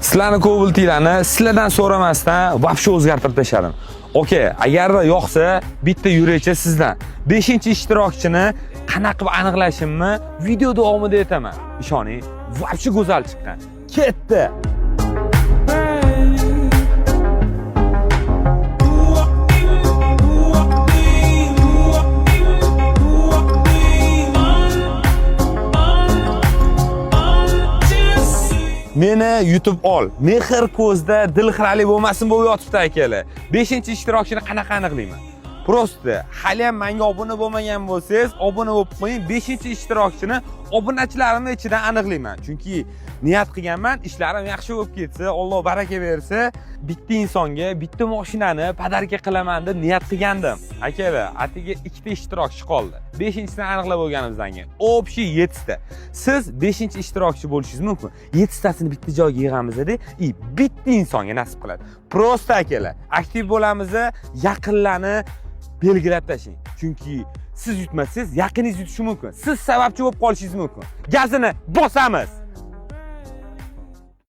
Sizlarni ko'ngilinglarni sizlardan so'ramasdan vobshe o'zgartirib tashladim. Okey, agarda yoqsa, bitta yurakcha sizdan 5-ishtirokchini qanaqa qilib aniqlashimni video davomida aytaman. Ishoning, vobshe go'zal chiqqan. Ketdi. Meni YouTube ol. Mehr ko'zda dilxiralik bo'lmasin bo'lib yotibdi akalar. 5-ishtirokchini qanaqa aniqlayman? Prosta hali ham menga obuna bo'lmagan bo'lsangiz, obuna bo'lib qo'ying. 5-ishtirokchini obunachilarimning ichidan aniqlayman. Chunki niyat qilganman, ishlarim yaxshi bo'lib ketsa, Alloh baraka bersa, bitta insonga bitta mashinani podarka qilaman deb niyat qilgandim. Akalar, atiga 2ta ishtirokchi qoldi. 5-chisini aniqlab bo'lganimizdan keyin общий 7ta. Siz 5-ishtirokchi bo'lishingiz mumkin. 7tasini bitta joyga yig'amiz-da, bitta insonga nasib qiladi. Prosta akalar, aktiv bo'lamiz, yaqinlarni belgilab tashing. Chunki siz yutmasangiz, yaqiningiz yutishi mumkin. Siz sababchi bo'lib qolishingiz mumkin. Gazini bosamiz.